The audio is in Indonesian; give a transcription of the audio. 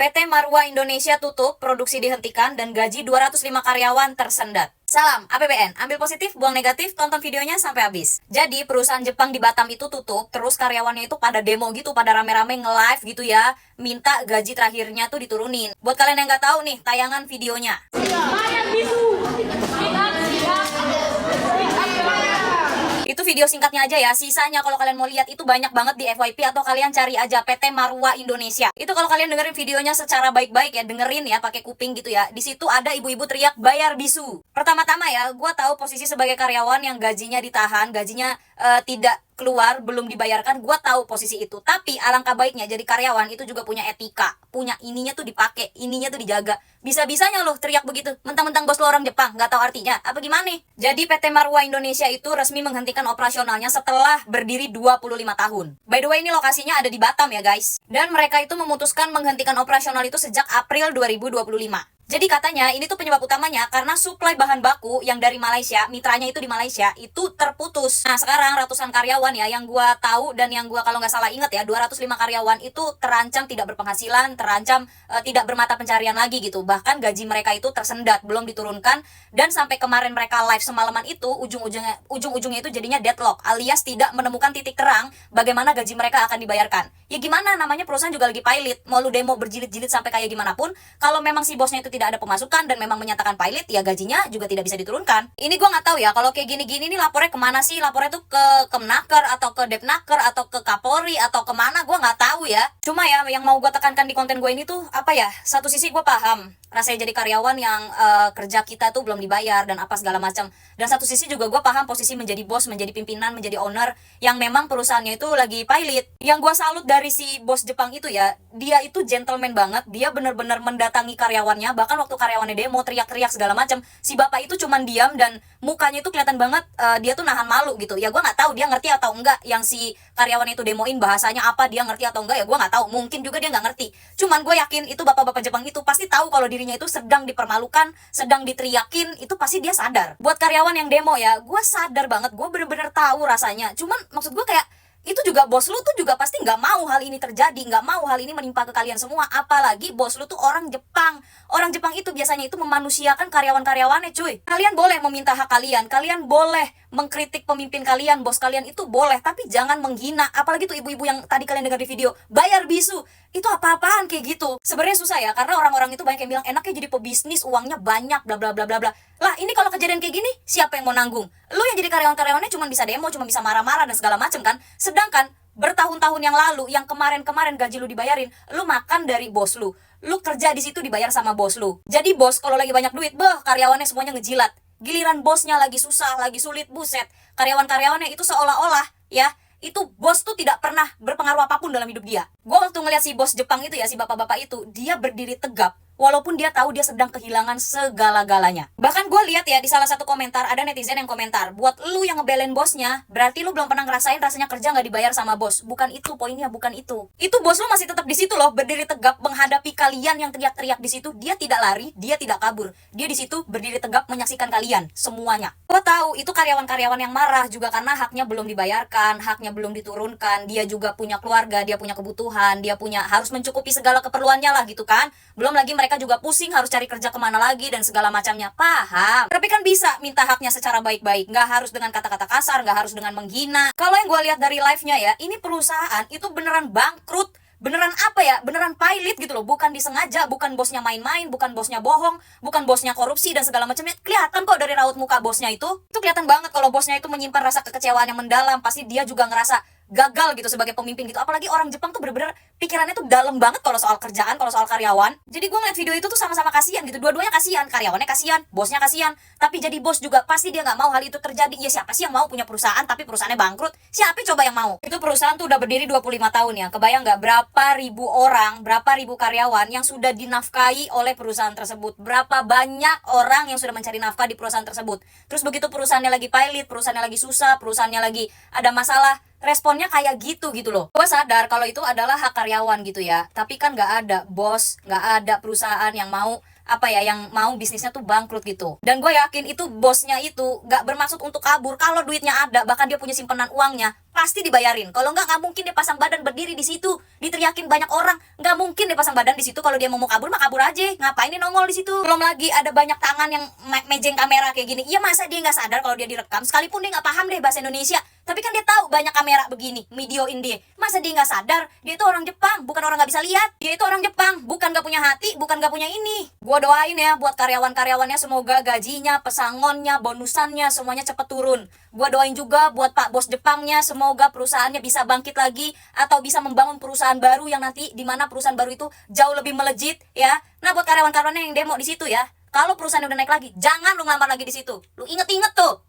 PT Marua Indonesia tutup, produksi dihentikan, dan gaji 205 karyawan tersendat. Salam APBN, ambil positif, buang negatif, tonton videonya sampai habis. Jadi perusahaan Jepang di Batam itu tutup, terus karyawannya itu pada demo gitu, pada rame-rame nge-live gitu ya, minta gaji terakhirnya tuh diturunin. Buat kalian yang nggak tahu nih, tayangan videonya. Itu video singkatnya aja ya, sisanya kalau kalian mau lihat itu banyak banget di FYP atau kalian cari aja PT Marua Indonesia. Itu kalau kalian dengerin videonya secara baik-baik ya, dengerin ya pakai kuping gitu ya. Di situ ada ibu-ibu teriak bayar bisu. Pertama-tama ya, gue tahu posisi sebagai karyawan yang gajinya ditahan, gajinya tidak keluar, belum dibayarkan, gue tahu posisi itu. Tapi alangkah baiknya jadi karyawan itu juga punya etika, punya ininya tuh dipakai, ininya tuh dijaga. Bisa-bisanya loh teriak begitu, mentang-mentang bos lo orang Jepang, nggak tahu artinya, apa gimana? Jadi PT Marua Indonesia itu resmi menghentikan operasionalnya setelah berdiri 25 tahun. By the way, ini lokasinya ada di Batam ya guys. Dan mereka itu memutuskan menghentikan operasional itu sejak April 2025. Jadi katanya ini tuh penyebab utamanya karena suplai bahan baku yang dari Malaysia, mitranya itu di Malaysia, itu terputus. Nah sekarang ratusan karyawan ya yang gua tahu dan yang gua kalau nggak salah inget ya, 205 karyawan itu terancam tidak berpenghasilan, terancam tidak bermata pencarian lagi gitu. Bahkan gaji mereka itu tersendat, belum diturunkan, dan sampai kemarin mereka live semalaman itu ujung-ujungnya itu jadinya deadlock, alias tidak menemukan titik terang bagaimana gaji mereka akan dibayarkan. Ya gimana, namanya perusahaan juga lagi pilot, mau lu demo berjilid-jilid sampai kayak gimana pun, kalau memang si bosnya itu tidak ada pemasukan dan memang menyatakan pilot, ya gajinya juga tidak bisa diturunkan. Ini gue nggak tahu ya, kalau kayak gini-gini nih lapornya kemana sih? Lapornya tuh ke Kemnaker atau ke Depnaker atau ke Kapolri atau kemana, gue nggak tahu ya. Cuma ya yang mau gue tekankan di konten gue ini tuh apa ya? Satu sisi gue paham rasanya jadi karyawan yang kerja kita tuh belum dibayar dan apa segala macam. Dan satu sisi juga gue paham posisi menjadi bos, menjadi pimpinan, menjadi owner yang memang perusahaannya itu lagi pilot. Yang gue salut dari si bos Jepang itu ya, dia itu gentleman banget. Dia bener-bener mendatangi karyawannya. Bahkan waktu karyawannya demo teriak-teriak segala macam, si bapak itu cuman diam dan mukanya itu kelihatan banget dia tuh nahan malu gitu. Ya gue nggak tahu dia ngerti atau enggak yang si karyawan itu demoin bahasanya apa, dia ngerti atau enggak ya gue nggak tahu. Mungkin juga dia nggak ngerti. Cuman gue yakin itu bapak-bapak Jepang itu pasti tahu kalau dirinya itu sedang dipermalukan, sedang diteriakin, itu pasti dia sadar. Buat karyawan yang demo ya, gue sadar banget, gue bener-bener tahu rasanya. Cuman maksud gue kayak, itu juga bos lu tuh juga pasti nggak mau hal ini terjadi, nggak mau hal ini menimpa ke kalian semua. Apalagi bos lu tuh orang Jepang. Orang Jepang itu biasanya itu memanusiakan karyawan-karyawannya cuy. Kalian boleh meminta hak kalian, kalian boleh mengkritik pemimpin kalian, bos kalian itu boleh, tapi jangan menghina. Apalagi tuh ibu-ibu yang tadi kalian dengar di video, bayar bisu. Itu apa-apaan kayak gitu. Sebenarnya susah ya, karena orang-orang itu banyak yang bilang enaknya jadi pebisnis, uangnya banyak, bla bla bla bla bla. Lah ini kalau kejadian kayak gini, siapa yang mau nanggung? Lu yang jadi karyawan-karyawannya cuma bisa demo, cuma bisa marah-marah dan segala macem kan. Sedangkan bertahun-tahun yang lalu, yang kemarin-kemarin gaji lu dibayarin, lu makan dari bos lu. Lu kerja di situ dibayar sama bos lu. Jadi bos kalau lagi banyak duit, karyawannya semuanya ngejilat. Giliran bosnya lagi susah, lagi sulit, buset. Karyawan-karyawannya itu seolah-olah ya, itu bos tuh tidak pernah berpengaruh apapun dalam hidup dia. Gue waktu ngeliat si bos Jepang itu ya, si bapak-bapak itu, dia berdiri tegap walaupun dia tahu dia sedang kehilangan segala-galanya. Bahkan gue lihat ya di salah satu komentar ada netizen yang komentar, buat lu yang ngebelain bosnya, berarti lu belum pernah ngerasain rasanya kerja nggak dibayar sama bos. Bukan itu poinnya, bukan itu. Itu bos lu masih tetap di situ loh, berdiri tegap menghadapi kalian yang teriak-teriak di situ. Dia tidak lari, dia tidak kabur. Dia di situ berdiri tegap menyaksikan kalian semuanya. Gue tahu itu karyawan-karyawan yang marah juga karena haknya belum dibayarkan, haknya belum diturunkan. Dia juga punya keluarga, dia punya kebutuhan, dia punya harus mencukupi segala keperluannya lah gitu kan. Belum lagi mereka juga pusing harus cari kerja kemana lagi dan segala macamnya. Paham. Tapi kan bisa minta haknya secara baik-baik, nggak harus dengan kata-kata kasar, nggak harus dengan menghina. Kalau yang gue lihat dari live-nya ya, ini perusahaan itu beneran bangkrut. Beneran apa ya, beneran pilot gitu loh, bukan disengaja, bukan bosnya main-main, bukan bosnya bohong, bukan bosnya korupsi dan segala macamnya. Kelihatan kok dari raut muka bosnya itu kelihatan banget kalau bosnya itu menyimpan rasa kekecewaan yang mendalam. Pasti dia juga ngerasa gagal gitu sebagai pemimpin gitu. Apalagi orang Jepang tuh bener-bener pikirannya tuh dalam banget kalau soal kerjaan, kalau soal karyawan. Jadi gue ngeliat video itu tuh sama-sama kasihan gitu, dua-duanya kasihan, karyawannya kasihan, bosnya kasihan. Tapi jadi bos juga pasti dia nggak mau hal itu terjadi. Ya siapa sih yang mau punya perusahaan tapi perusahaannya bangkrut? Siapa coba yang mau? Itu perusahaan tuh udah berdiri 25 tahun ya. Kebayang nggak berapa ribu orang, berapa ribu karyawan yang sudah dinafkahi oleh perusahaan tersebut? Berapa banyak orang yang sudah mencari nafkah di perusahaan tersebut? Terus begitu perusahaannya lagi pilot, perusahaannya lagi susah, perusahaannya lagi ada masalah, responnya kayak gitu loh. Gue sadar kalau itu adalah hak karyawan gitu ya, tapi kan nggak ada bos, nggak ada perusahaan yang mau yang mau bisnisnya tuh bangkrut gitu. Dan gue yakin itu bosnya itu gak bermaksud untuk kabur. Kalau duitnya ada, bahkan dia punya simpanan uangnya, pasti dibayarin. Kalau nggak mungkin dia pasang badan berdiri di situ, diteriakin banyak orang. Nggak mungkin dia pasang badan di situ. Kalau dia mau kabur mah kabur aja. Ngapain dia nongol di situ? Belum lagi ada banyak tangan yang mejeng kamera kayak gini. Iya, masa dia nggak sadar kalau dia direkam? Sekalipun dia nggak paham deh bahasa Indonesia, tapi kan dia tahu banyak kamera begini videoin dia. Masa dia nggak sadar? Dia itu orang Jepang, bukan orang nggak bisa lihat. Dia itu orang Jepang, bukan nggak punya hati, bukan nggak punya ini. Gua doain ya buat karyawan-karyawannya, semoga gajinya, pesangonnya, bonusannya semuanya cepet turun. Gua doain juga buat Pak Bos Jepangnya, semoga perusahaannya bisa bangkit lagi atau bisa membangun perusahaan baru yang nanti di mana perusahaan baru itu jauh lebih melejit ya. Nah, buat karyawan-karyawannya yang demo di situ ya, kalau perusahaan udah naik lagi, jangan lu ngelamar lagi di situ. Lu inget-inget tuh.